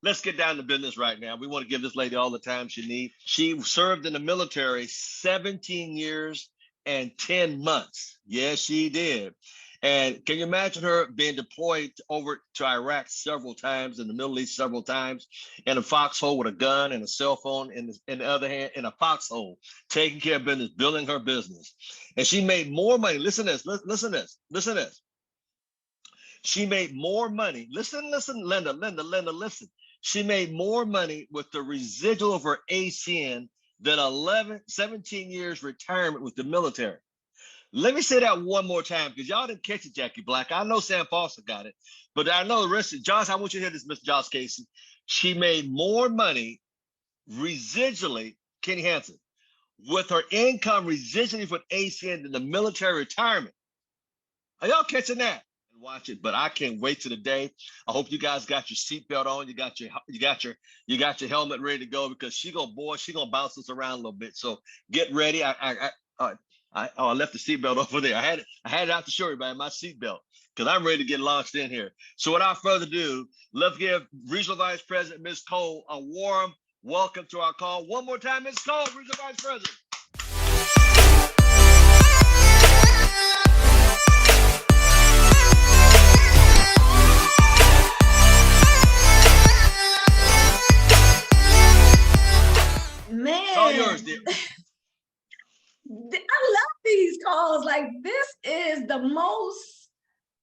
let's get down to business right now. We want to give this lady all the time she needs. She served in the military 17 years and 10 months. Yes, she did. And can you imagine her being deployed over to Iraq several times, in the Middle East several times, in a foxhole with a gun and a cell phone in the other hand, in a foxhole, taking care of business, building her business. And she made more money. Listen to this, listen to this, listen to this. She made more money. Listen, Linda, listen. She made more money with the residual of her ACN than 17 years retirement with the military. Let me say that one more time, because y'all didn't catch it, Jackie Black. I know Sam Foster got it, but I know the rest of Josh. I want you to hear this, Mr. Josh Casey. She made more money residually, Kenny Hansen, with her income residually for ACN than the military retirement. Are y'all catching that? Watch it, but I can't wait to the day. I hope you guys got your seatbelt on. You got your helmet ready to go, because she gonna bounce us around a little bit. So get ready. I left the seatbelt over there. I had it out to show everybody my seatbelt, because I'm ready to get launched in here. So without further ado, let's give Regional Vice President Ms. Cole a warm welcome to our call. One more time, Ms. Cole, Regional Vice President. Man, it's all yours, dear. I love these calls. Like, this is the most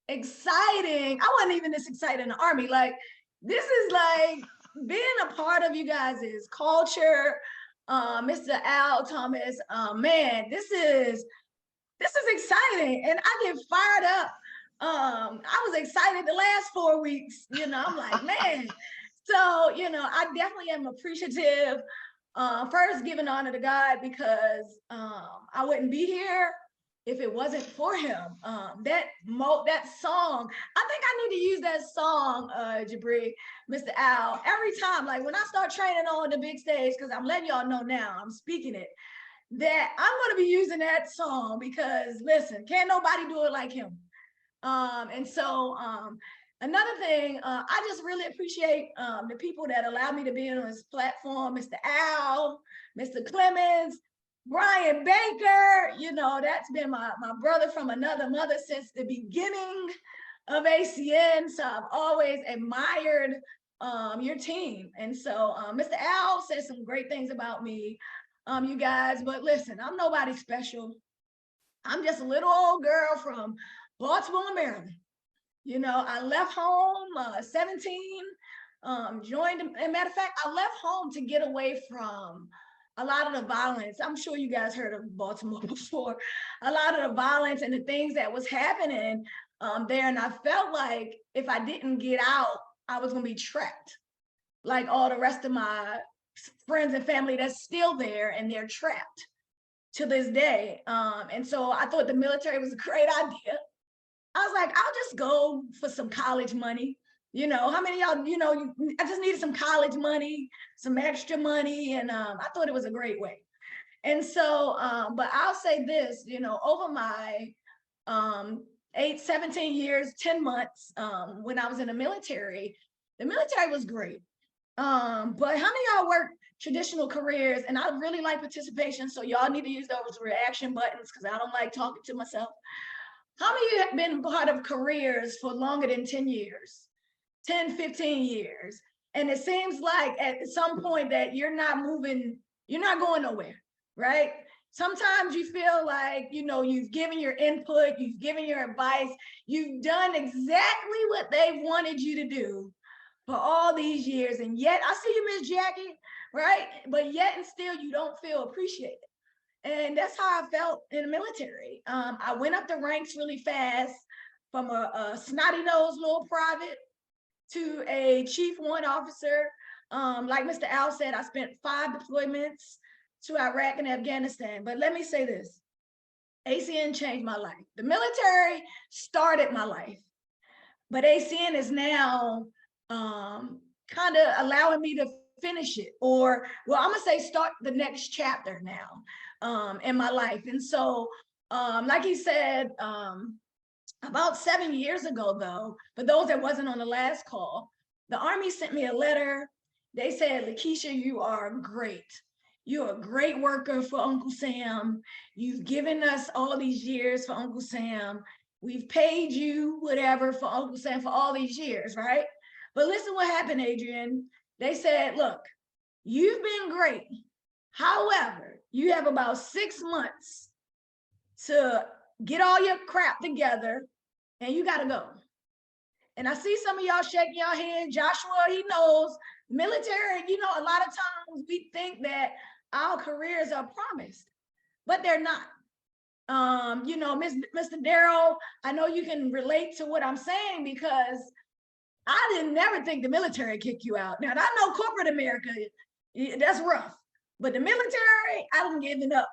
exciting. I wasn't even this excited in the Army. Like, this is like being a part of you guys' culture. Mr. Al Thomas, man, this is exciting, and I get fired up. I was excited the last 4 weeks. I'm like, man. So, I definitely am appreciative. First, giving honor to God, because I wouldn't be here if it wasn't for him. That song, I think I need to use that song, Jabri, Mr. Al, every time. Like, when I start training on the big stage, because I'm letting y'all know now, I'm speaking it, that I'm going to be using that song, because listen, can't nobody do it like him. And so another thing, I just really appreciate the people that allow me to be on this platform, Mr. Al, Mr. Clemens, Brian Baker. That's been my brother from another mother since the beginning of ACN. So I've always admired your team. And so Mr. Al said some great things about me, you guys, but listen, I'm nobody special. I'm just a little old girl from Baltimore, Maryland. I left home 17, joined, and matter of fact, I left home to get away from a lot of the violence. I'm sure you guys heard of Baltimore before. A lot of the violence and the things that was happening there. And I felt like if I didn't get out, I was gonna be trapped, like all the rest of my friends and family that's still there, and they're trapped to this day. And so I thought the military was a great idea. I was like, I'll just go for some college money. How many of y'all, I just needed some college money, some extra money. And I thought it was a great way. And so, but I'll say this, over my 17 years, 10 months, when I was in the military was great. But how many of y'all work traditional careers? And I really like participation. So y'all need to use those reaction buttons, because I don't like talking to myself. How many of you have been part of careers for longer than 10 years, 10, 15 years? And it seems like at some point that you're not moving, you're not going nowhere, right? Sometimes you feel like, you've given your input, you've given your advice, you've done exactly what they wanted you to do for all these years. And yet, I see you, Miss Jackie, right? But yet and still, you don't feel appreciated. And that's how I felt in the military. I went up the ranks really fast, from a snotty-nosed little private to a Chief 1 officer. Like Mr. Al said, I spent 5 deployments to Iraq and Afghanistan. But let me say this, ACN changed my life. The military started my life, but ACN is now kind of allowing me to finish it, or, well, I'm gonna say start the next chapter now in my life. And so, like he said, about 7 years ago, though, for those that wasn't on the last call, the Army sent me a letter They said, Lakisha, you are great. You're a great worker for Uncle Sam. You've given us all these years for Uncle Sam. We've paid you whatever for Uncle Sam for all these years, right? But listen what happened, Adrian. They said, look, you've been great. However, you have about 6 months to get all your crap together and you got to go. And I see some of y'all shaking your head. Joshua, he knows military, a lot of times we think that our careers are promised, but they're not. Mr. Darrell, I know you can relate to what I'm saying because I didn't never think the military kick you out. Now, I know corporate America, that's rough. But the military, I've given up,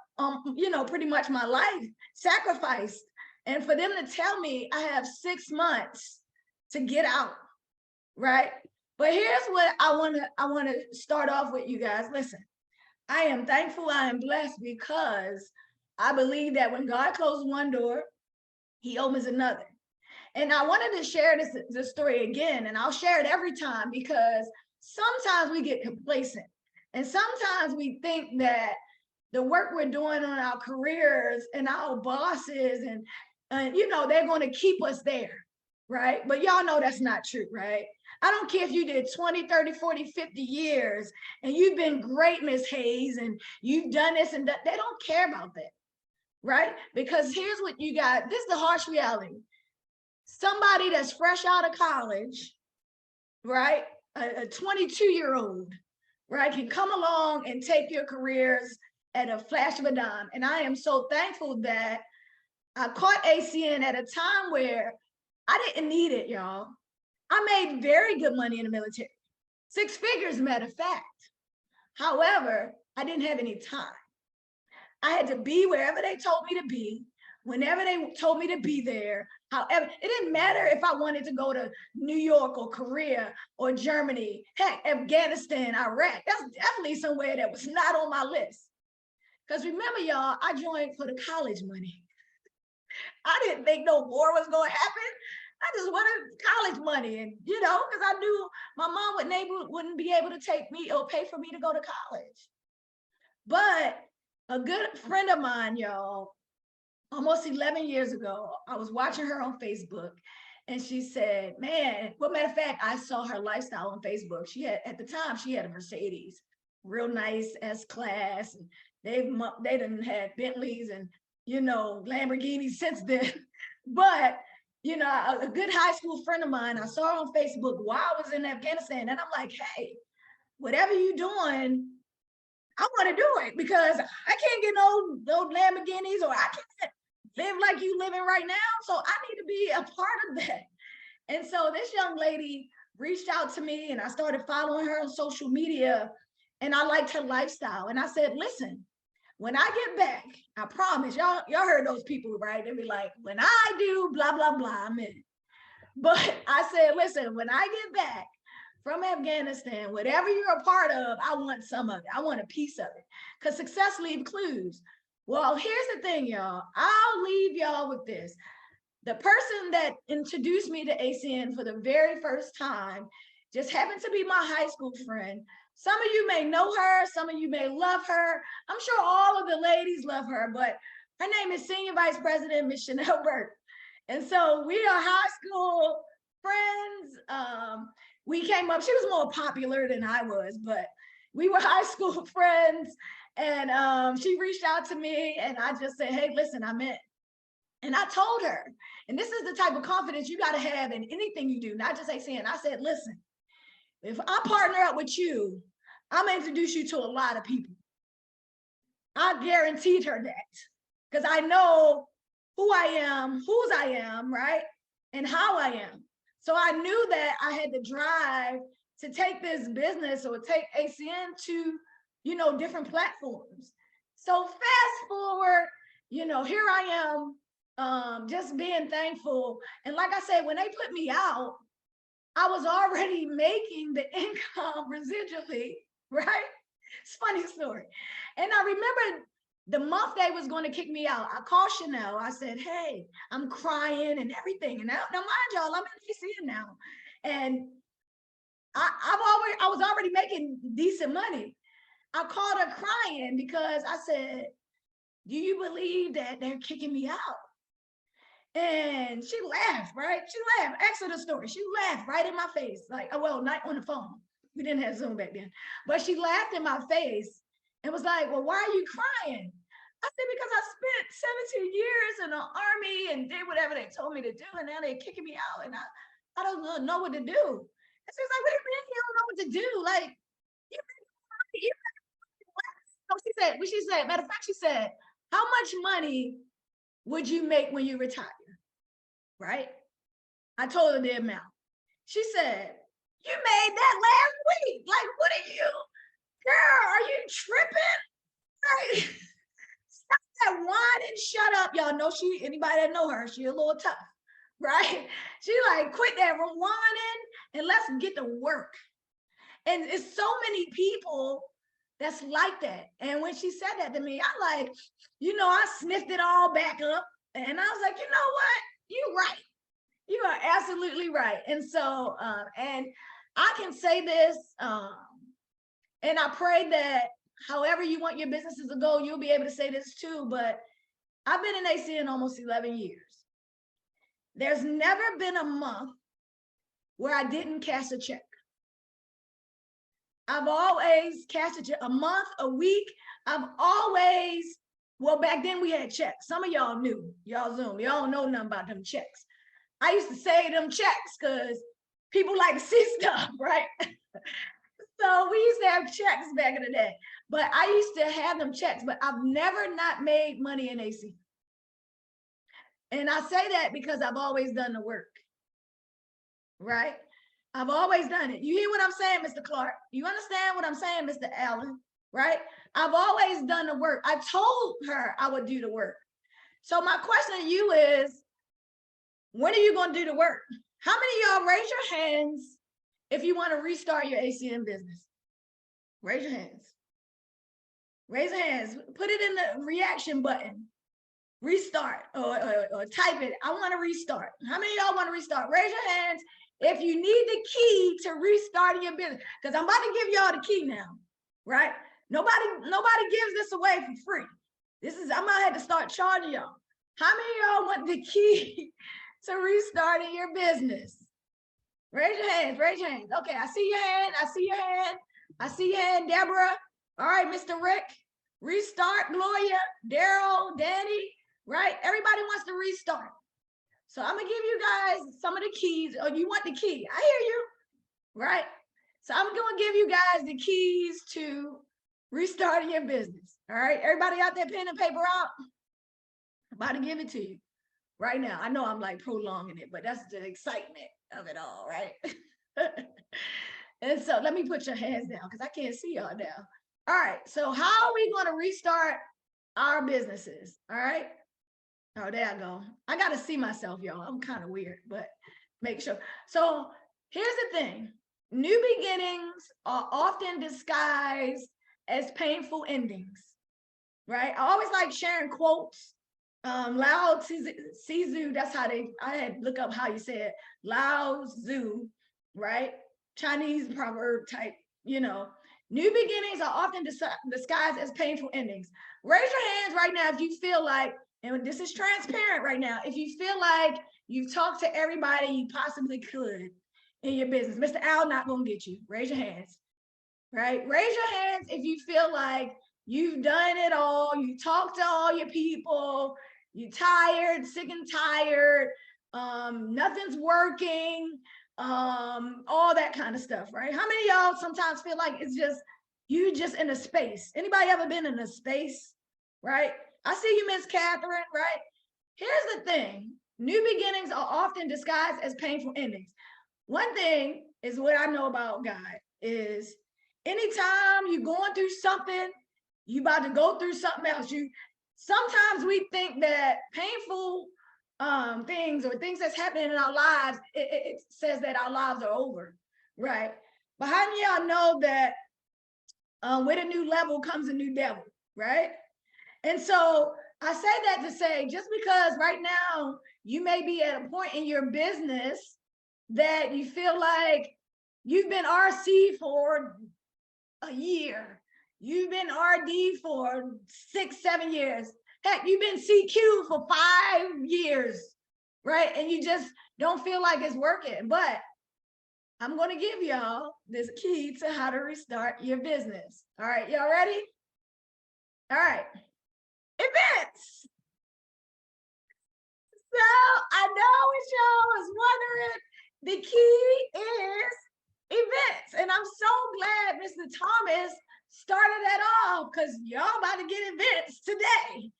pretty much my life, sacrificed. And for them to tell me I have 6 months to get out, right? But here's what I want to start off with, you guys. Listen, I am thankful, I am blessed because I believe that when God closes one door, he opens another. And I wanted to share this story again, and I'll share it every time because sometimes we get complacent. And sometimes we think that the work we're doing on our careers and our bosses and they're going to keep us there, right? But y'all know that's not true, right? I don't care if you did 20, 30, 40, 50 years and you've been great, Miss Hayes, and you've done this and that. They don't care about that, right? Because here's what you got. This is the harsh reality. Somebody that's fresh out of college, right? A 22-year-old, right, can come along and take your careers at a flash of a dime. And I am so thankful that I caught ACN at a time where I didn't need it, y'all. I made very good money in the military, 6 figures, matter of fact. However, I didn't have any time. I had to be wherever they told me to be, whenever they told me to be there. However, it didn't matter if I wanted to go to New York or Korea or Germany, heck, Afghanistan, Iraq. That's definitely somewhere that was not on my list. Because remember, y'all, I joined for the college money. I didn't think no war was going to happen. I just wanted college money, and because I knew my mom wouldn't be able to take me or pay for me to go to college. But a good friend of mine, y'all, almost 11 years ago, I was watching her on Facebook, and she said, man, well, matter of fact, I saw her lifestyle on Facebook. At the time, she had a Mercedes, real nice S-Class, and they done had Bentleys and, Lamborghinis since then. But, a good high school friend of mine, I saw her on Facebook while I was in Afghanistan, and I'm like, hey, whatever you're doing, I want to do it because I can't get no Lamborghinis, or I can't live like you living right now. So I need to be a part of that. And so this young lady reached out to me, and I started following her on social media, and I liked her lifestyle. And I said, listen, when I get back, I promise, y'all heard those people, right? They be like, when I do blah, blah, blah, I'm in it. But I said, listen, when I get back from Afghanistan, whatever you're a part of, I want some of it. I want a piece of it. Because success leaves clues. Well, here's the thing, y'all. I'll leave y'all with this. The person that introduced me to ACN for the very first time just happened to be my high school friend. Some of you may know her. Some of you may love her. I'm sure all of the ladies love her, but her name is Senior Vice President Miss Chanel Burke. And so we are high school friends. We came up, she was more popular than I was, but we were high school friends. And she reached out to me, and I just said, hey, listen, I'm in. And I told her, and this is the type of confidence you got to have in anything you do, not just ACN. I said, listen, if I partner up with you, I'm going to introduce you to a lot of people. I guaranteed her that because I know who I am, whose I am, right? And how I am. So I knew that I had the drive to take this business or take ACN to, different platforms. So fast forward, here I am, just being thankful. And like I said, when they put me out, I was already making the income residually, right? It's a funny story. And I remember the month they was going to kick me out, I called Chanel. I said, hey, I'm crying and everything. And now mind y'all, I'm in ACN now. And I was already making decent money. I called her crying because I said, do you believe that they're kicking me out? And she laughed, right? She laughed. Asked her the story. She laughed right in my face. Like, oh, well, not on the phone. We didn't have Zoom back then. But she laughed in my face and was like, well, why are you crying? I said, because I spent 17 years in the army and did whatever they told me to do. And now they're kicking me out. And I don't know what to do. And she was like, what do you mean you don't know what to do? Like, you no, she said, matter of fact, she said, how much money would you make when you retire? Right? I told her the amount. She said, you made that last week. Like, what are you, girl, are you tripping? Right? Stop that whining, shut up. Y'all know anybody that know her, she a little tough, right? She like, quit that whining and let's get to work. And it's so many people that's like that. And when she said that to me, I like, I sniffed it all back up. And I was like, you know what? You're right. You are absolutely right. And so, and I can say this, and I pray that however you want your businesses to go, you'll be able to say this too, but I've been in AC in almost 11 years. There's never been a month where I didn't cash a check. I've always cashed a month, a week. I've always, well, back then we had checks. Some of y'all knew, y'all Zoom, y'all don't know nothing about them checks. I used to save them checks because people like to see stuff, right? So we used to have checks back in the day, but I used to have them checks, but I've never not made money in AC. And I say that because I've always done the work, right? I've always done it. You hear what I'm saying, Mr. Clark? You understand what I'm saying, Mr. Allen, right? I've always done the work. I told her I would do the work. So my question to you is, when are you going to do the work? How many of y'all raise your hands if you want to restart your ACN business? Raise your hands. Raise your hands. Put it in the reaction button. Restart or type it. I want to restart. How many of y'all want to restart? Raise your hands if you need the key to restarting your business. Because I'm about to give y'all the key now, right? Nobody gives this away for free. I'm gonna have to start charging y'all. How many of y'all want the key to restarting your business? Raise your hands, raise your hands. Okay, I see your hand, I see your hand. I see your hand, Deborah. All right, Mr. Rick. Restart, Gloria, Daryl, Danny, right? Everybody wants to restart. So I'm gonna give you guys some of the keys. Oh, you want the key? I hear you, right? So I'm gonna give you guys the keys to restarting your business. All right, everybody out there, pen and paper out. I'm about to give it to you right now. I know I'm like prolonging it, but that's the excitement of it all, right? And so let me put your hands down because I can't see y'all now. All right, so how are we going to restart our businesses? All right. Oh, there I go. I got to see myself, y'all. I'm kind of weird, but make sure. So here's the thing. New beginnings are often disguised as painful endings, right? I always like sharing quotes. Lao Tzu, that's how I had to look up how you say it. Lao Tzu, right? Chinese proverb type, New beginnings are often disguised as painful endings. Raise your hands right now if you feel like, and this is transparent right now, if you feel like you've talked to everybody you possibly could in your business. Mr. Al not gonna get you. Raise your hands, right? Raise your hands if you feel like you've done it all, you talked to all your people, you're tired, sick and tired, nothing's working, all that kind of stuff, right? How many of y'all sometimes feel like it's just you just in a space? Anybody ever been in a space, right? I see you, Miss Catherine, right? Here's the thing. New beginnings are often disguised as painful endings. One thing is what I know about God is anytime you're going through something, you about to go through something else. Sometimes we think that painful things or things that's happening in our lives, it says that our lives are over, right? But how do y'all know that with a new level comes a new devil, right? And so I say that to say, just because right now you may be at a point in your business that you feel like You've been RC for a year. You've been RD for 6, 7 years. Heck, you've been CQ for 5 years, right? And you just don't feel like it's working. But I'm going to give y'all this key to how to restart your business. All right, y'all ready? All right. Events. So I know what y'all was wondering. The key is events. And I'm so glad Mr. Thomas started that off because y'all about to get events today.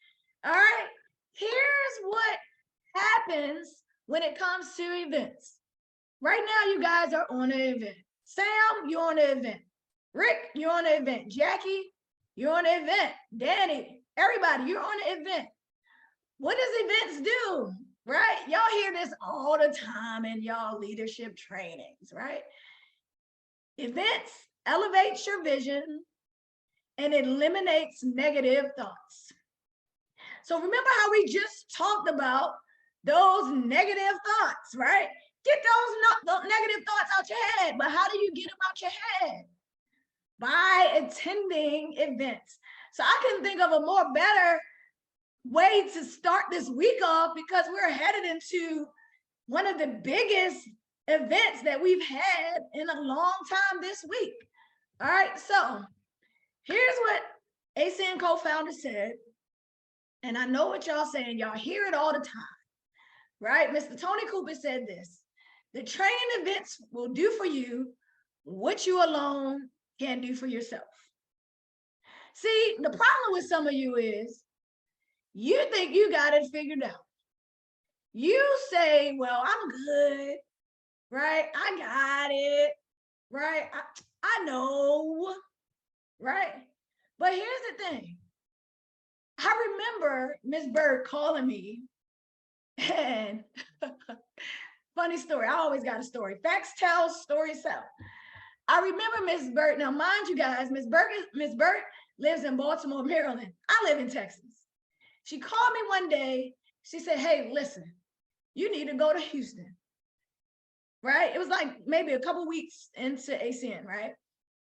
All right. Here's what happens when it comes to events. Right now, you guys are on an event. Sam, you're on an event. Rick, you're on an event. Jackie, you're on an event. Danny, everybody, you're on an event. What does events do? Right? Y'all hear this all the time in y'all leadership trainings, right? Events elevates your vision and it eliminates negative thoughts. So remember how we just talked about those negative thoughts, right? Get those negative thoughts out your head. But how do you get them out your head? By attending events. So I can think of a more better way to start this week off because we're headed into one of the biggest events that we've had in a long time this week. All right, so here's what ACN co-founder said, and I know what y'all saying. Y'all hear it all the time, right? Mr. Tony Cooper said this: the training events will do for you what you alone can't do for yourself. See, the problem with some of you is you think you got it figured out. You say, well, I'm good, right? I got it, right? I know, right? But here's the thing. I remember Miss Bird calling me and funny story. I always got a story. Facts tell, stories sell. I remember Miss Bird. Now, mind you guys, Miss Bird lives in Baltimore, Maryland. I live in Texas. She called me one day. She said, hey, listen, you need to go to Houston, right? It was like maybe a couple weeks into ACN, right?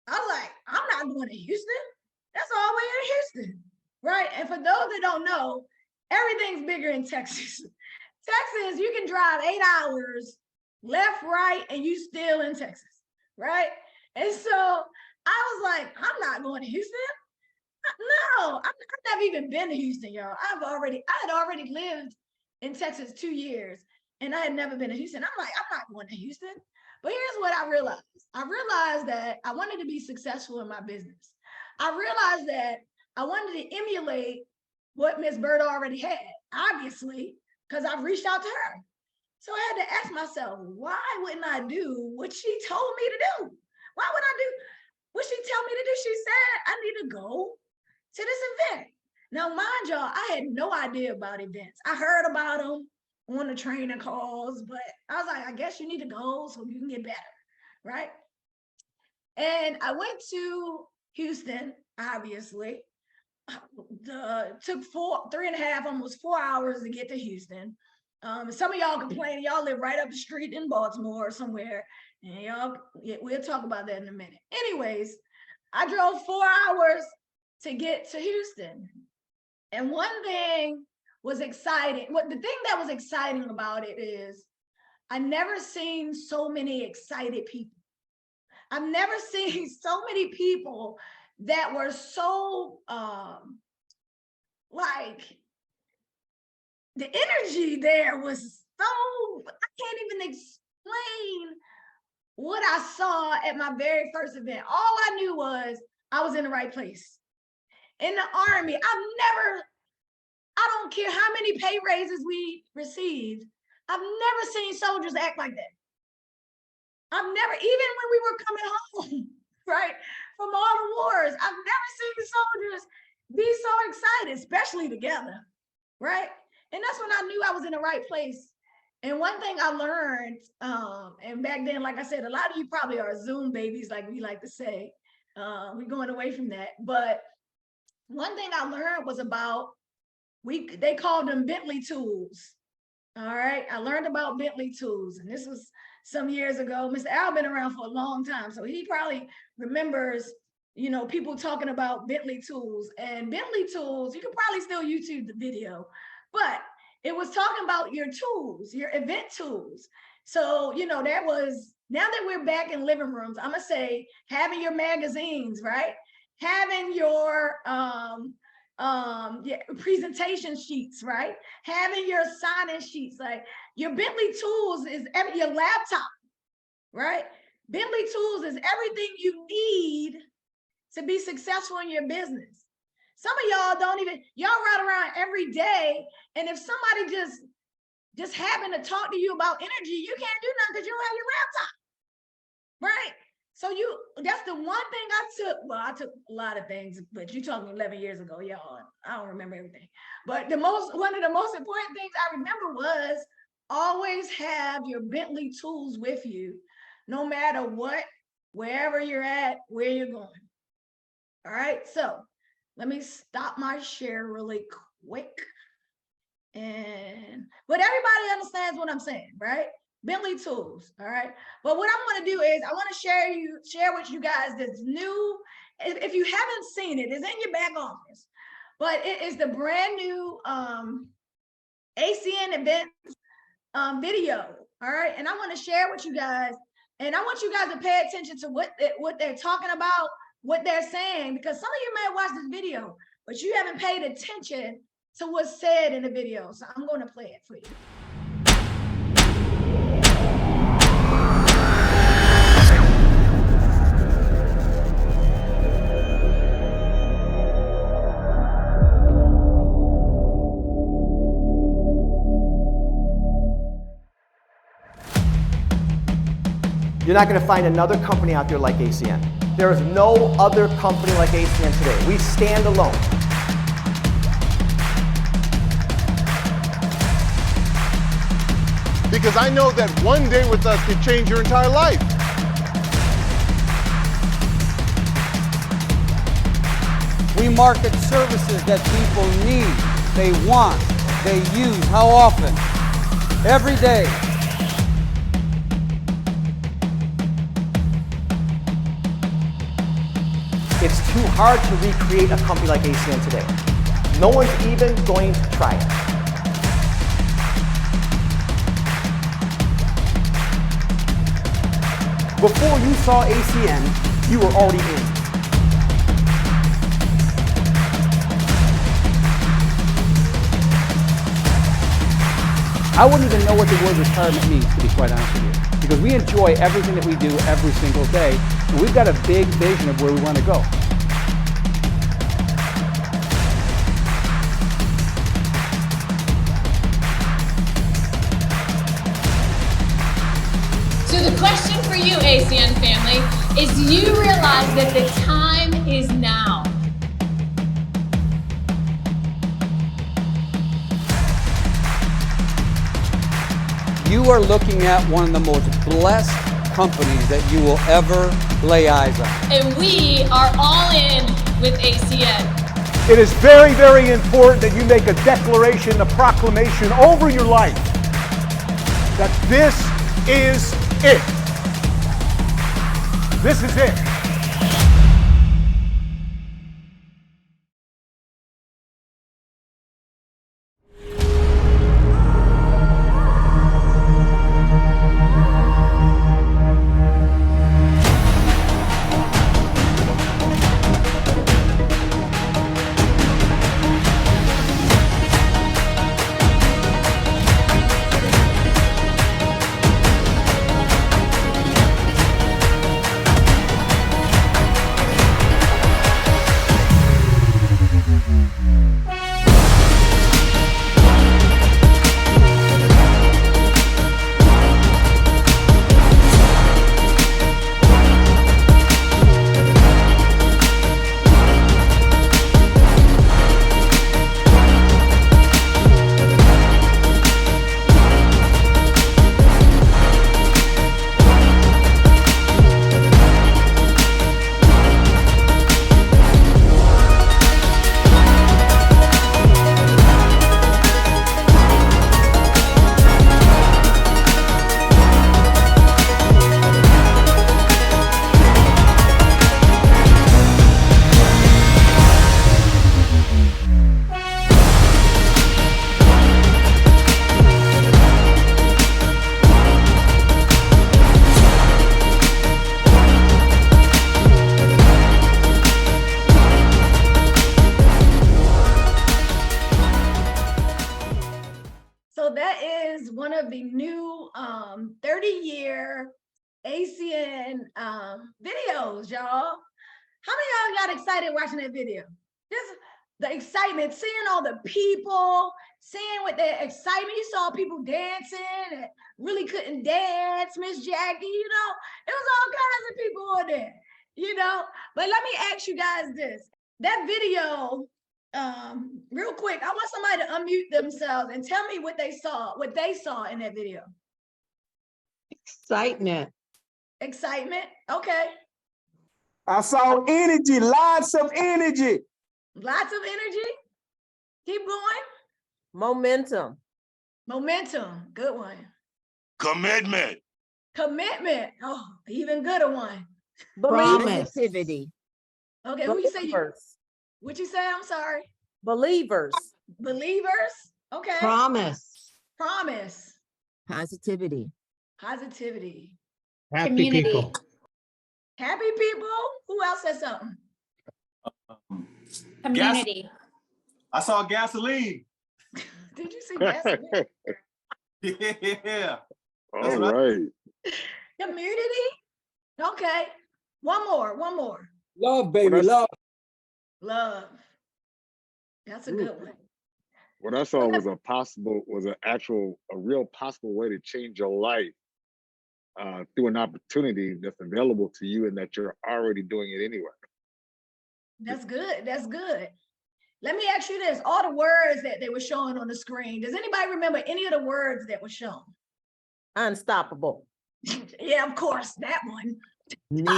I was like, I'm not going to Houston. That's all the way in Houston, right? And for those that don't know, everything's bigger in Texas. Texas, you can drive 8 hours left, right, and you still in Texas, right? And so I was like, I'm not going to Houston. No, I've never even been to Houston, y'all. I had already lived in Texas 2 years, and I had never been to Houston. I'm like, I'm not going to Houston. But here's what I realized. I realized that I wanted to be successful in my business. I realized that I wanted to emulate what Miss Bird already had, obviously, because I've reached out to her. So I had to ask myself, why wouldn't I do what she told me to do? Why would I do what she tell me to do? She said, I need to go to this event. Now, mind y'all, I had no idea about events. I heard about them on the training calls, but I was like, I guess you need to go so you can get better, right? And I went to Houston, obviously. Took 3.5, almost 4 hours to get to Houston. Some of y'all complaining, y'all live right up the street in Baltimore or somewhere, and y'all, we'll talk about that in a minute. Anyways, I drove 4 hours to get to Houston. And one thing was exciting. The thing that was exciting about it is I never seen so many excited people. I've never seen so many people that were so like the energy there was so, I can't even explain what I saw at my very first event. All I knew was I was in the right place. In the Army, I don't care how many pay raises we received, I've never seen soldiers act like that. I've never, even when we were coming home, right, from all the wars, I've never seen soldiers be so excited, especially together, right? And that's when I knew I was in the right place. And one thing I learned, and back then, like I said, a lot of you probably are Zoom babies, like we like to say. We're going away from that. But one thing I learned was about, they called them Bentley tools. All right, I learned about Bentley tools, and this was some years ago. Mr. Al been around for a long time, so he probably remembers, you know, people talking about Bentley tools. And Bentley tools, you can probably still YouTube the video, but it was talking about your tools, your event tools. So, you know, that was, now that we're back in living rooms, I'm gonna say having your magazines, right? Having your presentation sheets, right? Having your sign-in sheets, like your Bentley tools is your laptop, right? Bentley tools is everything you need to be successful in your business. Some of y'all don't even, y'all ride around every day, and if somebody just happen to talk to you about energy, you can't do nothing because you don't have your laptop, right? So that's the one thing I took. Well, I took a lot of things, but you told me 11 years ago, y'all. I don't remember everything. But one of the most important things I remember was always have your Bentley tools with you, no matter what, wherever you're at, where you're going. All right, so let me stop my share really quick. But everybody understands what I'm saying, right? Bentley tools, all right? But what I want to do is I want to share with you guys this new, if you haven't seen it, it's in your back office, but it is the brand new ACN events video, all right? And I want to share with you guys, and I want you guys to pay attention to what they're talking about, what they're saying, because some of you may watch this video, but you haven't paid attention to what's said in the video. So I'm going to play it for you. You're not going to find another company out there like ACN. There is no other company like ACN today. We stand alone. Because I know that one day with us can change your entire life. We market services that people need, they want, they use. How often? Every day. It's too hard to recreate a company like ACN today. No one's even going to try it. Before you saw ACN, you were already in. I wouldn't even know what the word retirement means, to be quite honest with you, because we enjoy everything that we do every single day, and we've got a big vision of where we want to go. So the question for you, ACN family, is do you realize that the time is now? You are looking at one of the most blessed companies that you will ever lay eyes on. And we are all in with ACN. It is very, very important that you make a declaration, a proclamation over your life that this is it. This is it. 30-year ACN videos, y'all. How many of y'all got excited watching that video? Just the excitement, seeing all the people, seeing what their excitement. You saw people dancing and really couldn't dance, Miss Jackie, you know, it was all kinds of people on there, you know. But let me ask you guys this. That video, real quick, I want somebody to unmute themselves and tell me what they saw in that video. Excitement. Excitement, okay. I saw energy, lots of energy. Lots of energy. Keep going. Momentum. Momentum, good one. Commitment. Commitment, oh, even gooder one. Positivity. Okay, who you say? Believers. What you say? I'm sorry. Believers. Believers, okay. Promise. Promise. Positivity. Positivity. Happy Community. people. Happy people. Who else said something? Community. I saw gasoline. Did you see gasoline? Yeah. All right. Community. Okay. One more. Love, baby, love. Love. That's a good one. What I saw was a real possible way to change your life through an opportunity that's available to you and that you're already doing it anyway. That's good. That's good. Let me ask you this. All the words that they were showing on the screen, does anybody remember any of the words that were shown? Unstoppable. Yeah, of course, that one. Need,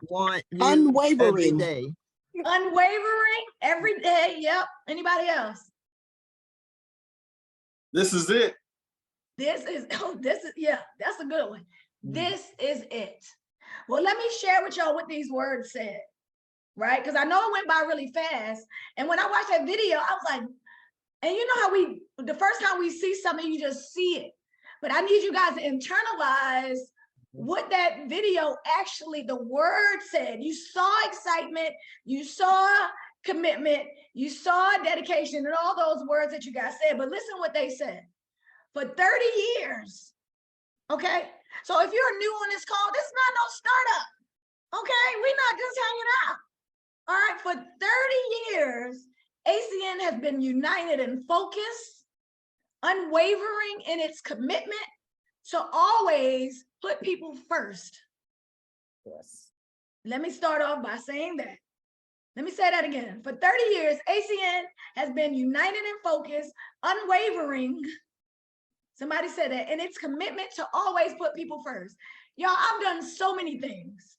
want, use, Unwavering. every day. Unwavering, every day. Yep. Anybody else? This is it. Yeah, that's a good one. This is it. Well, let me share with y'all what these words said, right? Because I know it went by really fast. And when I watched that video, I was like, and you know how the first time we see something, you just see it. But I need you guys to internalize what that video actually, the word said. You saw excitement, you saw commitment, you saw dedication, and all those words that you guys said. But listen what they said. For 30 years, okay? So if you're new on this call, this is not no startup, okay? We're not just hanging out. All right, for 30 years, ACN has been united in focus, unwavering in its commitment to always put people first. Yes. Let me start off by saying that. Let me say that again. For 30 years, ACN has been united in focus, unwavering. Somebody said that, in its commitment to always put people first. Y'all, I've done so many things.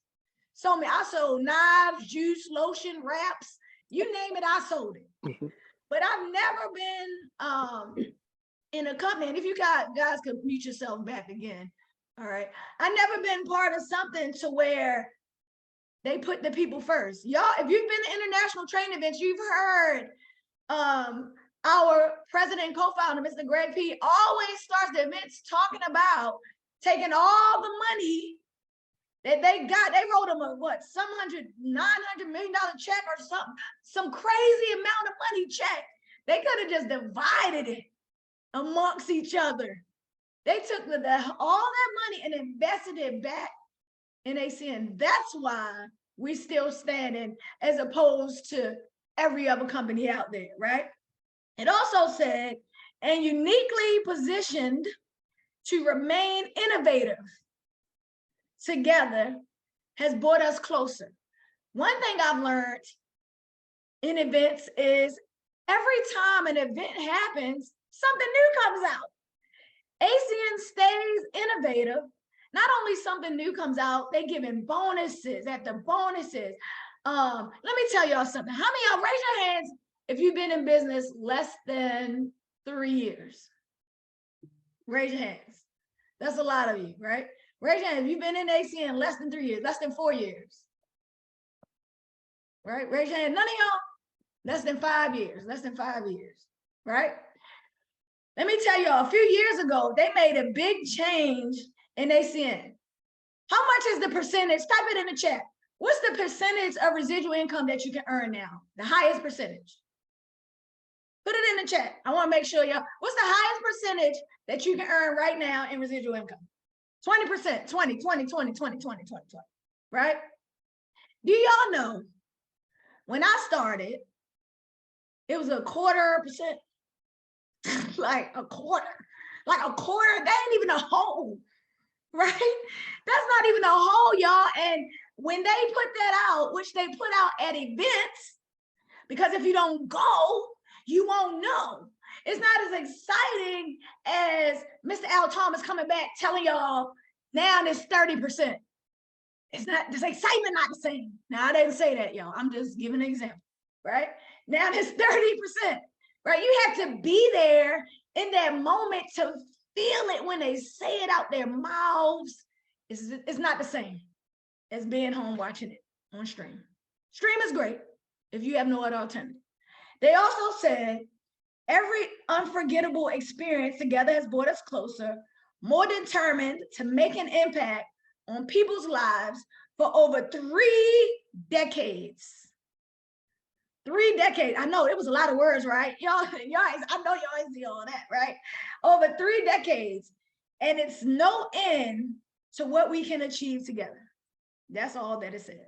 So many. I sold knives, juice, lotion, wraps, you name it, I sold it. But I've never been in a company, and if you guys could mute yourself back again, all right? I've never been part of something to where they put the people first. Y'all, if you've been to international training events, you've heard our president and co-founder, Mr. Greg P, always starts the events talking about taking all the money that they got. They wrote them a some $900 million check or something, some crazy amount of money check. They could have just divided it amongst each other. They took all that money and invested it back in ACN. That's why we're still standing as opposed to every other company out there, right? It also said, and uniquely positioned to remain innovative together has brought us closer. One thing I've learned in events is every time an event happens, something new comes out. ACN stays innovative. Not only something new comes out, they giving bonuses after bonuses. Let me tell y'all something. How many of y'all, raise your hands if you've been in business less than 3 years? Raise your hands. That's a lot of you, right? Raise your hand if you've been in ACN less than 3 years, less than 4 years. Right? Raise your hand. None of y'all less than 5 years, right? Let me tell y'all, a few years ago, they made a big change in ACN. How much is the percentage? Type it in the chat. What's the percentage of residual income that you can earn now? The highest percentage. Put it in the chat. I want to make sure y'all, what's the highest percentage that you can earn right now in residual income? 20%, 20, 20, 20, 20, 20, 20, 20, right? Do y'all know when I started, it was 1/4%, like a quarter, that ain't even a whole, right? That's not even a whole, y'all. And when they put that out, which they put out at events, because if you don't go, you won't know. It's not as exciting as Mr. Al Thomas coming back telling y'all now it's 30%. It's not, this excitement not the same. Now I didn't say that, y'all. I'm just giving an example, right? Now it's 30%, right? You have to be there in that moment to feel it when they say it out their mouths. It's not the same as being home watching it on stream. Stream is great if you have no other alternative. They also said, every unforgettable experience together has brought us closer, more determined to make an impact on people's lives for over 3 decades. 3 decades. I know it was a lot of words, right? Y'all, I know y'all ain't see all that, right? Over 3 decades. And it's no end to what we can achieve together. That's all that it said.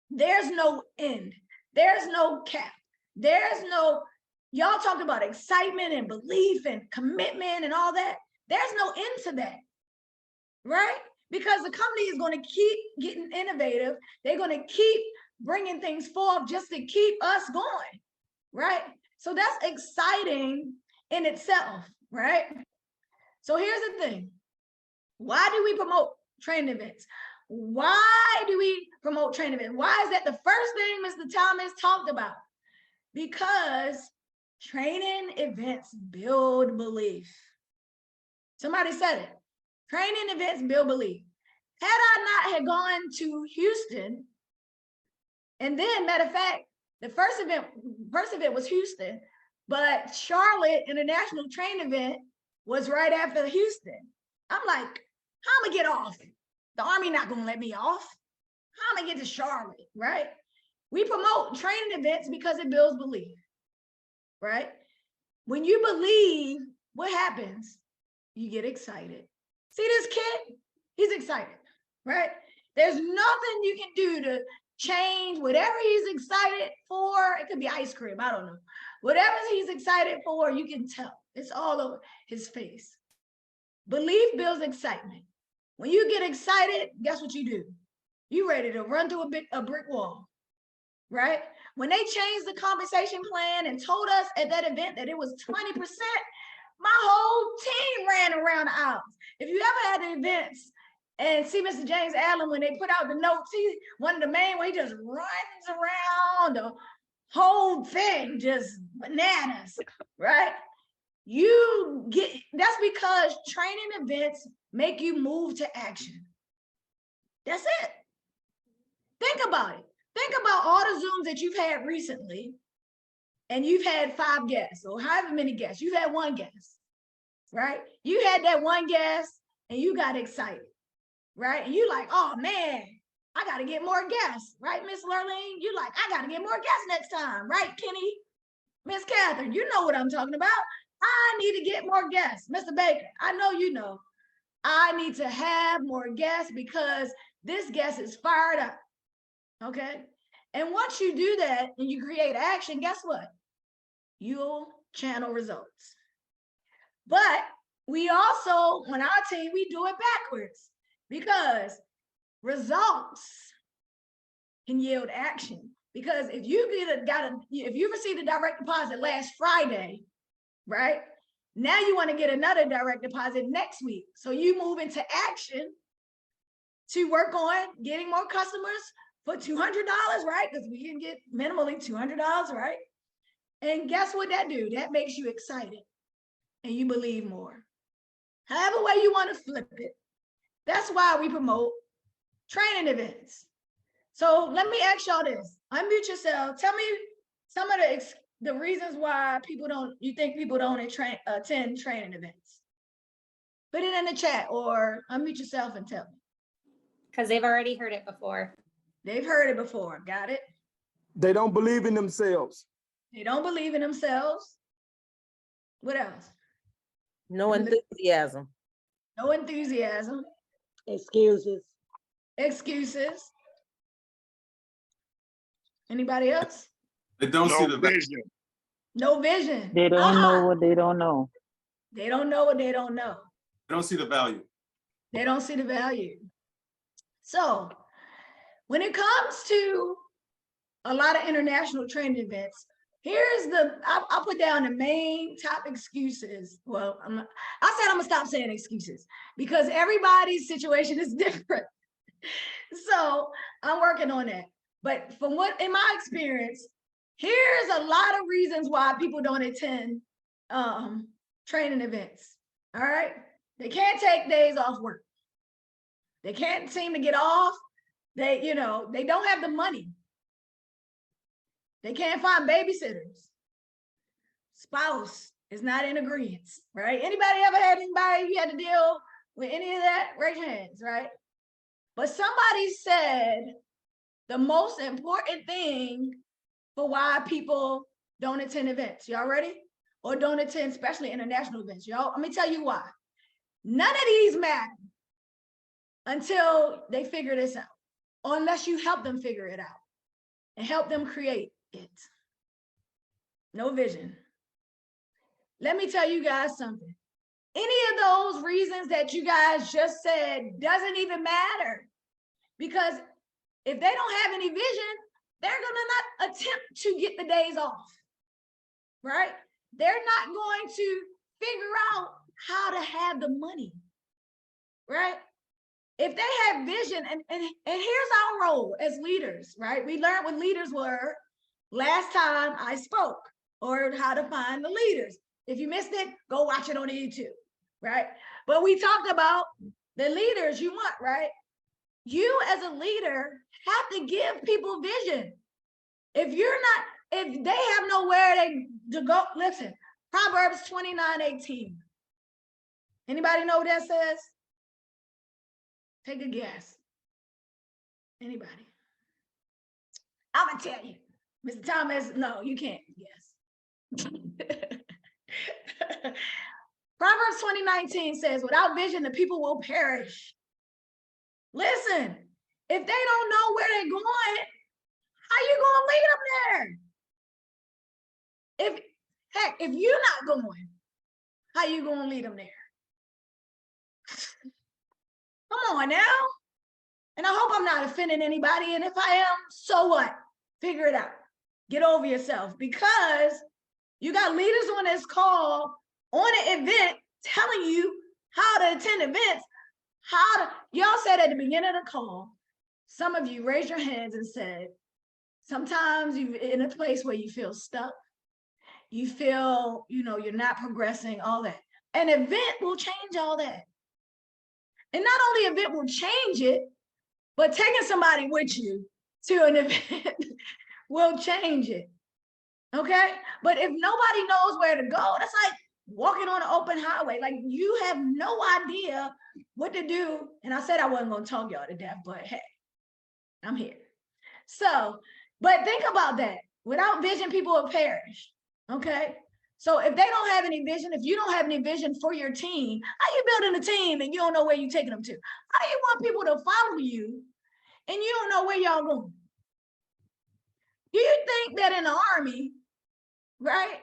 There's no end. There's no cap. There's no, y'all talk about excitement and belief and commitment and all that. There's no end to that, right? Because the company is going to keep getting innovative. They're going to keep bringing things forth just to keep us going, right? So that's exciting in itself, right? So here's the thing. Why do we promote training events? Why do we promote training events? Why is that the first thing Mr. Thomas talked about? Because training events build belief. Somebody said it. Training events build belief. Had I not had gone to Houston, and then matter of fact, the first event was Houston, but Charlotte International Training Event was right after Houston. I'm like, how am I gonna get off? The Army not gonna let me off. How am I gonna get to Charlotte, right? We promote training events because it builds belief, right? When you believe, what happens? You get excited. See this kid? He's excited, right? There's nothing you can do to change whatever he's excited for. It could be ice cream, I don't know. Whatever he's excited for, you can tell. It's all over his face. Belief builds excitement. When you get excited, guess what you do? You ready to run through a brick wall, right? When they changed the compensation plan and told us at that event that it was 20%, my whole team ran around the aisles. If you ever had the events and see Mr. James Allen, when they put out the notes, he one of the main way, he just runs around the whole thing, just bananas, right? You get, that's because training events make you move to action. That's it. Think about it. Think about all the Zooms that you've had recently, and you've had 5 guests or however many guests. You've had 1 guest, right? You had that 1 guest and you got excited, right? And you like, oh man, I got to get more guests, right, Miss Lurleen? You like, I got to get more guests next time, right, Kenny? Miss Catherine, you know what I'm talking about. I need to get more guests. Mr. Baker, I know you know. I need to have more guests because this guest is fired up, okay? And once you do that and you create action, guess what? You'll channel results. But we also, on our team, we do it backwards because results can yield action. Because if you if you received a direct deposit last Friday, right? Now you want to get another direct deposit next week. So you move into action to work on getting more customers for $200, right? Because we can get minimally $200, right? And guess what that do? That makes you excited and you believe more. However way you want to flip it. That's why we promote training events. So let me ask y'all this. Unmute yourself. Tell me some of the reasons why you think people don't attend training events. Put it in the chat or unmute yourself and tell me. Because they've already heard it before. They've heard it before. Got it? They don't believe in themselves. They don't believe in themselves. What else? No enthusiasm. No enthusiasm. Excuses. Excuses. Anybody else? They don't see No the value. vision. No vision. They don't know what they don't know. They don't know what they don't know. They don't see the value. They don't see the value. So when it comes to a lot of international training events, here's I'll put down the main top excuses. Well, I said I'm gonna stop saying excuses because everybody's situation is different. So I'm working on that. But from what, in my experience, here's a lot of reasons why people don't attend training events. All right. They can't take days off work. They can't seem to get off. They don't have the money. They can't find babysitters. Spouse is not in agreement, right? Anybody ever had anybody you had to deal with any of that? Raise your hands, right? But somebody said the most important thing for why people don't attend events. Y'all ready? Or don't attend, especially international events. Y'all, let me tell you why. None of these matter until they figure this out, or unless you help them figure it out and help them create it. No vision. Let me tell you guys something. Any of those reasons that you guys just said doesn't even matter, because if they don't have any vision, they're gonna not attempt to get the days off, right? They're not going to figure out how to have the money, right? If they have vision, and here's our role as leaders, right? We learned what leaders were last time I spoke, or how to find the leaders. If you missed it, go watch it on YouTube, right? But we talked about the leaders you want, right? You as a leader have to give people vision. If they have nowhere to go, listen, Proverbs 29:18. Anybody know what that says? Take a guess. Anybody? I'm gonna tell you. Mr. Thomas, no, you can't guess. Proverbs 20:19 says, without vision, the people will perish. Listen, if they don't know where they're going, how you gonna lead them there? If you're not going, how you gonna lead them there? Come on now. And I hope I'm not offending anybody. And if I am, so what? Figure it out. Get over yourself, because you got leaders on this call on an event telling you how to attend events. Y'all said at the beginning of the call, some of you raised your hands and said, sometimes you're in a place where you feel stuck. You feel, you're not progressing, all that. An event will change all that. And not only an event will change it, but taking somebody with you to an event will change it. Okay? But if nobody knows where to go, that's like walking on an open highway. Like, you have no idea what to do. And I said I wasn't going to talk y'all to death, but hey, I'm here. So, but think about that. Without vision, people will perish. Okay? So if they don't have any vision, if you don't have any vision for your team, how you building a team and you don't know where you're taking them to? How do you want people to follow you and you don't know where y'all going? Do you think that in the Army, right,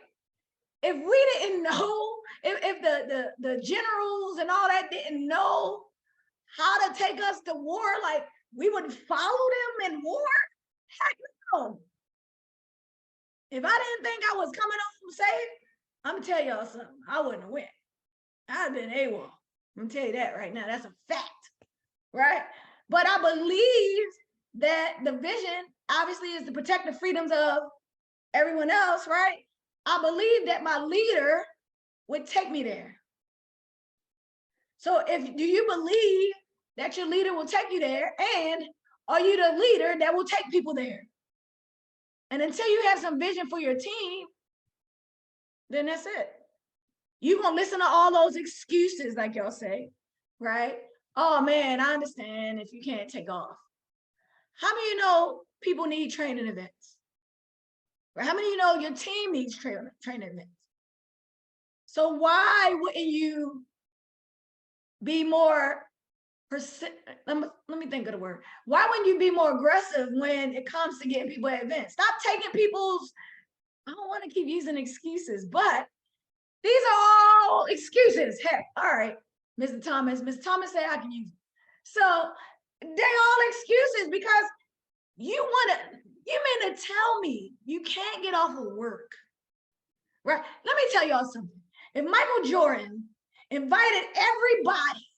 if we didn't know, if the generals and all that didn't know how to take us to war, like, we would follow them in war? Heck no. If I didn't think I was coming home safe, I'm gonna tell y'all something. I wouldn't have went. I'd have been AWOL. I'm gonna tell you that right now. That's a fact, right? But I believe that the vision, obviously, is to protect the freedoms of everyone else, right? I believe that my leader would take me there. So do you believe that your leader will take you there? And are you the leader that will take people there? And until you have some vision for your team, then that's it. You're going to listen to all those excuses, like y'all say, right? Oh, man, I understand if you can't take off. How many of you know people need training events? Or how many of you know your team needs training events? So why wouldn't you be more let me think of the word. Why wouldn't you be more aggressive when it comes to getting people at events? Stop taking people's, I don't want to keep using excuses, but these are all excuses. Heck, all right, Mr. Thomas said I can use it. So they're all excuses because you mean to tell me you can't get off of work, right? Let me tell y'all something. If Michael Jordan invited everybody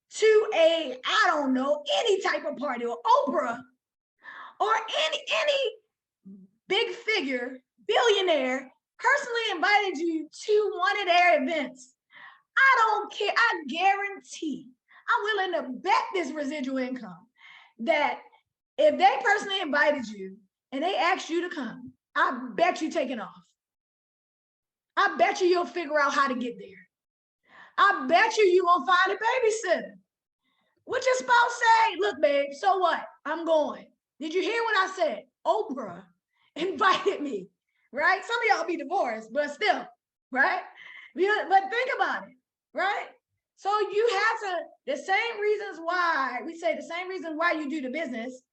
to a, I don't know, any type of party, or Oprah, or any big figure, billionaire, personally invited you to one of their events, I don't care. I guarantee, I'm willing to bet this residual income that if they personally invited you and they asked you to come, I bet you taking off. I bet you'll figure out how to get there. I bet you won't find a babysitter. What your spouse say? Look, babe, so what? I'm going. Did you hear what I said? Oprah invited me, right? Some of y'all be divorced, but still, right? But think about it, right? So you have to, the same reasons why, we say the same reason why you do the business,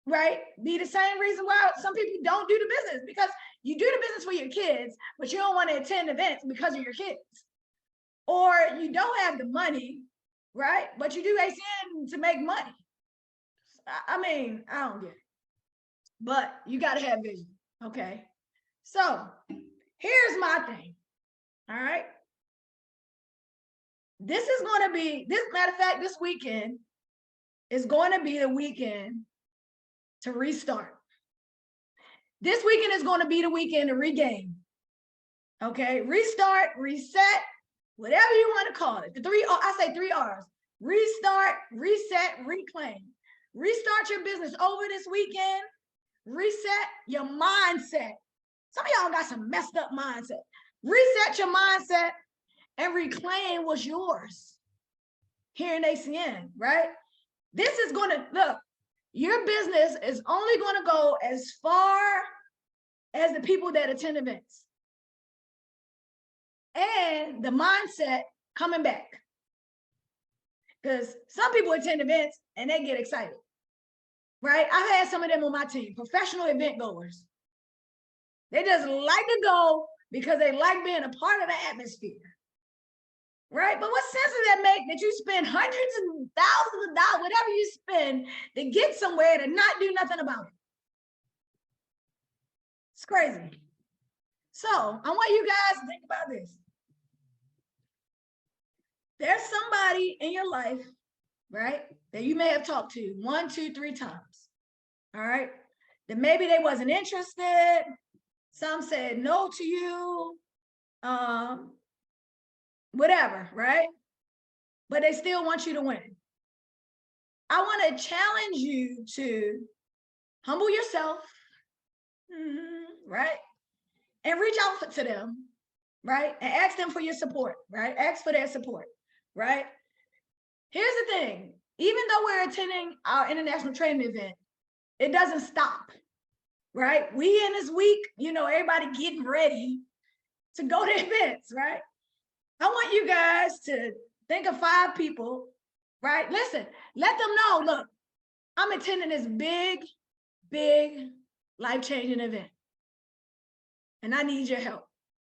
right? Be the same reason why some people don't do the business, because you do the business for your kids, but you don't want to attend events because of your kids. Or you don't have the money, right? But you do ACN to make money. I mean, I don't get it. But you got to have vision, okay? So here's my thing, all right? This is going to be, matter of fact, this weekend is going to be the weekend to restart. This weekend is going to be the weekend to regain, okay? Restart, reset, whatever you want to call it. I say 3 R's. Restart, reset, reclaim. Restart your business over this weekend. Reset your mindset. Some of y'all got some messed up mindset. Reset your mindset and reclaim what's yours here in ACN, right? This is going to, look, your business is only going to go as far as the people that attend events and the mindset coming back. Because some people attend events and they get excited, right? I've had some of them on my team, professional event goers. They just like to go because they like being a part of the atmosphere, right? But what sense does that make that you spend hundreds and thousands of dollars, whatever you spend, to get somewhere to not do nothing about it? It's crazy. So I want you guys to think about this. There's somebody in your life, right, that you may have talked to 1, 2, 3 times, all right, that maybe they wasn't interested. Some said no to you, whatever, right? But they still want you to win. I want to challenge you to humble yourself, right? And reach out to them, right? And ask them for your support, right? Ask for their support, right? Here's the thing. Even though we're attending our international training event, it doesn't stop, right? We in this week, you know, everybody getting ready to go to events, right? I want you guys to think of 5 people, right? Listen, let them know, look, I'm attending this big, big life-changing event. And I need your help.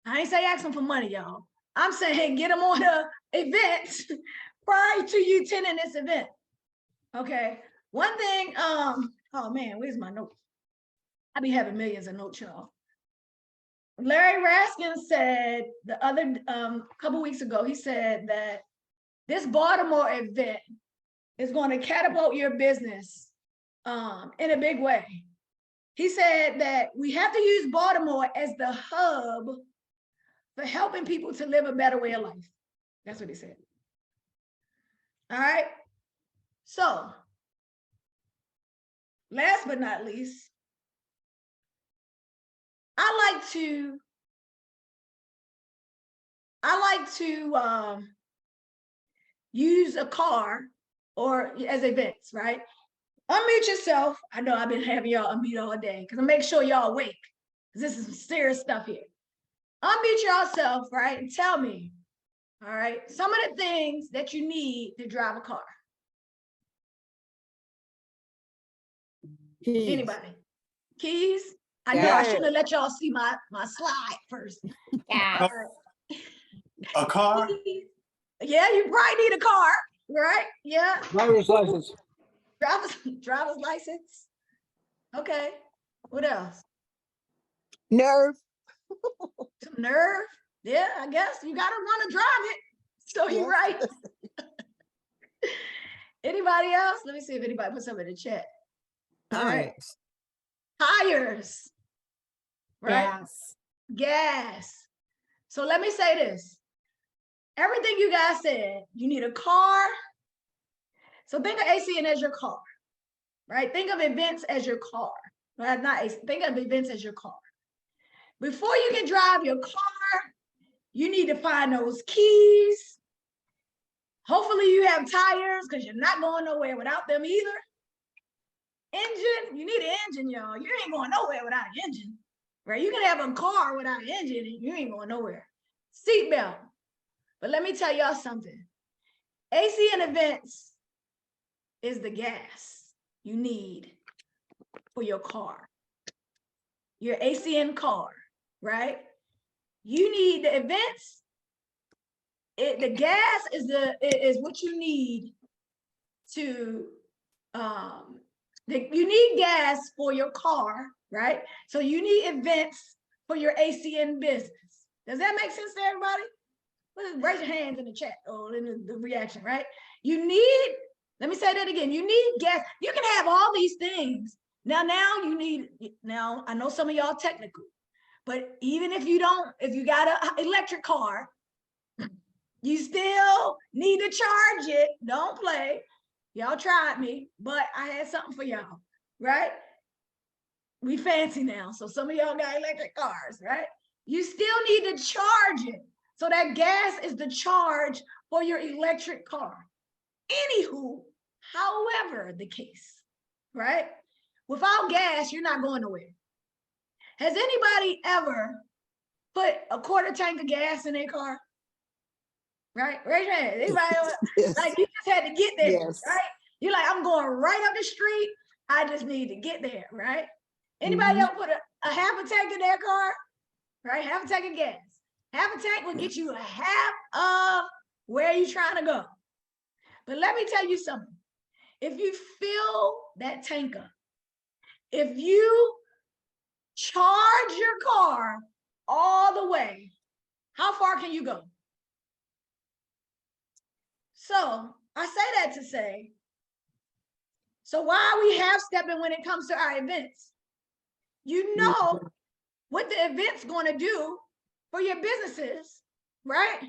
I ain't say ask them for money, y'all. I'm saying get them on the event prior to you attending this event. Okay. One thing, oh man, where's my notes? I be having millions of notes, y'all. Larry Raskin said the other couple weeks ago, he said that this Baltimore event is going to catapult your business in a big way. He said that we have to use Baltimore as the hub for helping people to live a better way of life. That's what he said. All right. So, last but not least, I like to use a car or as events, right? Unmute yourself. I know I've been having y'all unmute all day because I make sure y'all awake because this is some serious stuff here. Unmute yourself, right? And tell me, All right. Some of the things that you need to drive a car. Keys. Anybody? Keys? I know I Gas. shouldn't have let y'all see my slide first. Yeah. A car? Yeah, you probably need a car, right? Yeah. Driver's license. Driver's license. Okay. What else? Nerve. Some nerve. Yeah, I guess you gotta want to drive it. So you're right. Anybody else? Let me see if anybody put something in the chat. All right. Tires. Right? Gas. So let me say this. Everything you guys said, you need a car. So think of ACN as your car, right? Think of events as your car. Right? Not AC, think of events as your car. Before you can drive your car, you need to find those keys. Hopefully you have tires because you're not going nowhere without them either. Engine, you need an engine, y'all. You ain't going nowhere without an engine, right? You can have a car without an engine and you ain't going nowhere. Seatbelt. But let me tell y'all something. ACN events is the gas you need for your car. Your ACN car, right? You need the events. The gas is what you need to you need gas for your car, right? So you need events for your ACN business. Does that make sense to everybody? Raise your hands in the chat or in the reaction, right? You need, let me say that again. You need gas. You can have all these things. Now you need, now I know some of y'all technical, but even if you don't, if you got an electric car, you still need to charge it. Don't play. Y'all tried me, but I had something for y'all, right? We fancy now. So some of y'all got electric cars, right? You still need to charge it. So that gas is the charge for your electric car. Anywho, however the case, right? Without gas, you're not going nowhere. Has anybody ever put a quarter tank of gas in their car? Right? Raise your hand. Anybody ever, like you just had to get there, right? You're like, I'm going right up the street. I just need to get there, right? Anybody else put a half a tank in their car? Right? Half a tank of gas. Half a tank will get you a half of where you're trying to go. But let me tell you something. If you fill that tank up, if you charge your car all the way, how far can you go? So I say that to say, so why are we half-stepping when it comes to our events? You know what the event's going to do for your businesses, right?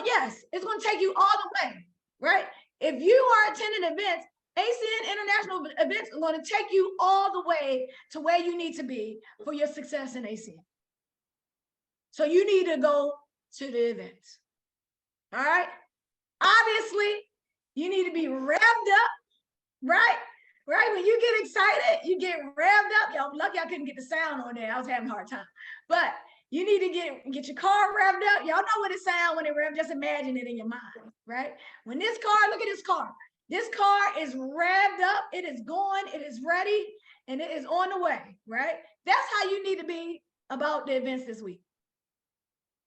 Yes, it's going to take you all the way, right? If you are attending events, ACN International events are going to take you all the way to where you need to be for your success in ACN. So you need to go to the events, all right? Obviously, you need to be revved up, right? Right? When you get excited, you get revved up. Y'all lucky I couldn't get the sound on there. I was having a hard time. But you need to get your car revved up. Y'all know what it sounds when it revved. Just imagine it in your mind, right? When this car, look at this car. This car is revved up. It is going. It is ready. And it is on the way, right? That's how you need to be about the events this week.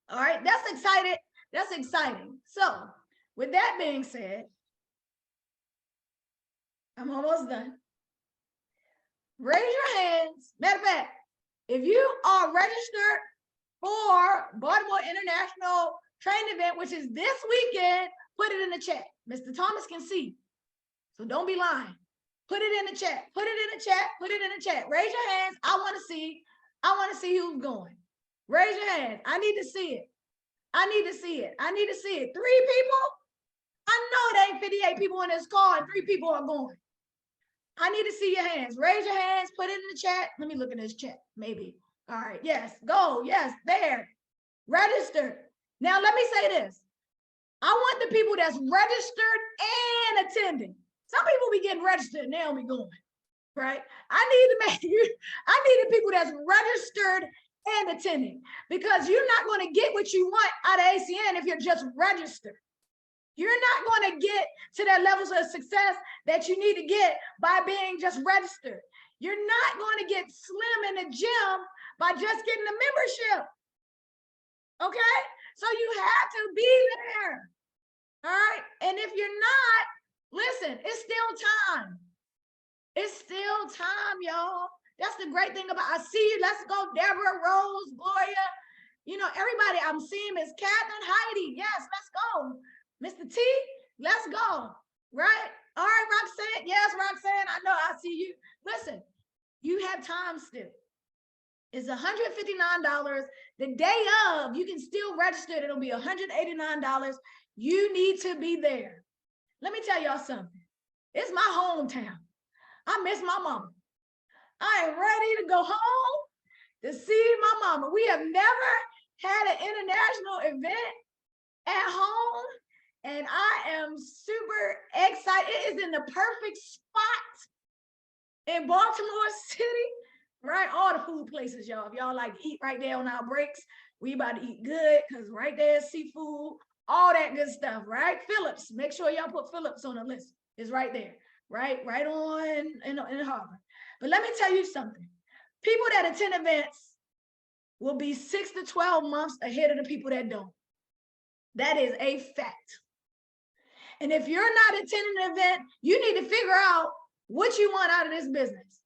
All right? That's excited. That's exciting. So with that being said, I'm almost done. Raise your hands. Matter of fact, if you are registered for Baltimore International Training Event, which is this weekend, put it in the chat. Mr. Thomas can see. So don't be lying. Put it in the chat. Put it in the chat. Put it in the chat. Raise your hands. I want to see who's going. Raise your hands. I need to see it. I need to see it. I need to see it. 3 people? I know it ain't 58 people in this car and 3 people are going. I need to see your hands. Raise your hands. Put it in the chat. Let me look in this chat. Maybe. All right. Yes. Go. Yes. There. Registered. Now, let me say this. I want the people that's registered and attending. Some people be getting registered and they don't be going. Right? I need the people that's registered and attending, because you're not going to get what you want out of ACN if you're just registered. You're not going to get to that levels of success that you need to get by being just registered. You're not going to get slim in the gym by just getting a membership. Okay? So you have to be there. All right? And if you're not, listen, it's still time. It's still time, y'all. That's the great thing about, I see you. Let's go, Deborah, Rose, Gloria. You know, everybody I'm seeing is Catherine, Heidi. Yes, let's go. Mr. T, let's go. Right? All right, Roxanne. Yes, Roxanne, I know, I see you. Listen, you have time still. It's $159. The day of, you can still register. It'll be $189. You need to be there. Let me tell y'all something. It's my hometown. I miss my mama. I am ready to go home to see my mama. We have never had an international event at home, and I am super excited. It is in the perfect spot in Baltimore City, right? All the food places, y'all. If y'all like to eat right there on our breaks, we about to eat good, because right there is seafood, all that good stuff, right? Phillips, make sure y'all put Phillips on the list. It's right there, right on in Harbor. But let me tell you something. People that attend events will be 6 to 12 months ahead of the people that don't. That is a fact. And if you're not attending an event, you need to figure out what you want out of this business.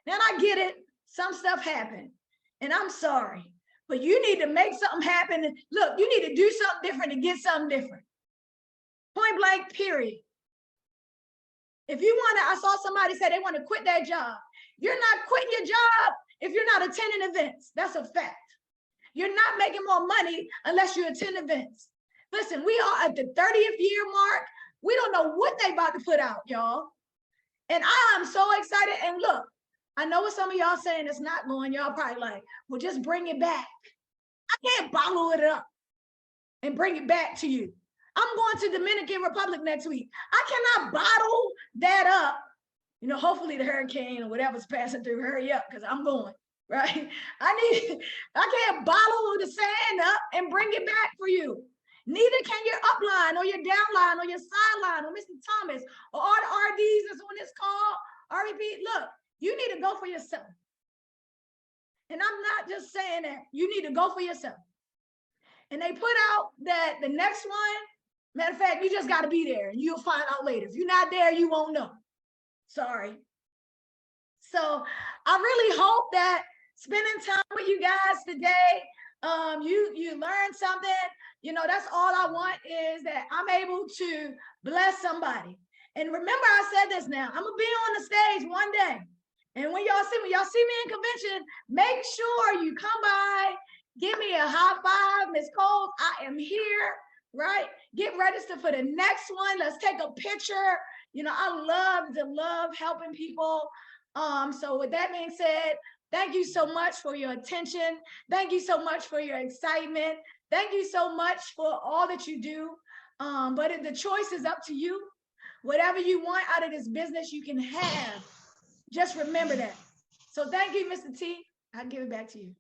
Now, I get it. Some stuff happened, and I'm sorry, but you need to make something happen. Look, you need to do something different to get something different. Point blank, period. If you want to, I saw somebody say they want to quit their job. You're not quitting your job if you're not attending events. That's a fact. You're not making more money unless you attend events. Listen, we are at the 30th year mark. We don't know what they about to put out, y'all. And I'm so excited. And look, I know what some of y'all saying it's not going. Y'all probably like, well, just bring it back. I can't bottle it up and bring it back to you. I'm going to Dominican Republic next week. I cannot bottle that up. You know, hopefully the hurricane or whatever's passing through, hurry up, because I'm going, right? I can't bottle the sand up and bring it back for you. Neither can your upline or your downline or your sideline or Mr. Thomas or all the RDs that's on this call, RVP. Look, you need to go for yourself. And I'm not just saying that. You need to go for yourself. And they put out that the next one, matter of fact, you just got to be there and you'll find out later. If you're not there, you won't know. Sorry. So I really hope that spending time with you guys today, you learned something. You know, that's all I want, is that I'm able to bless somebody. And remember, I said this now, I'm gonna be on the stage one day. And when y'all see me in convention, make sure you come by, give me a high five, Miss Cole, I am here, right? Get registered for the next one. Let's take a picture. You know, I love helping people. So with that being said, thank you so much for your attention. Thank you so much for your excitement. Thank you so much for all that you do. But the choice is up to you. Whatever you want out of this business, you can have. Just remember that. So thank you, Mr. T. I'll give it back to you.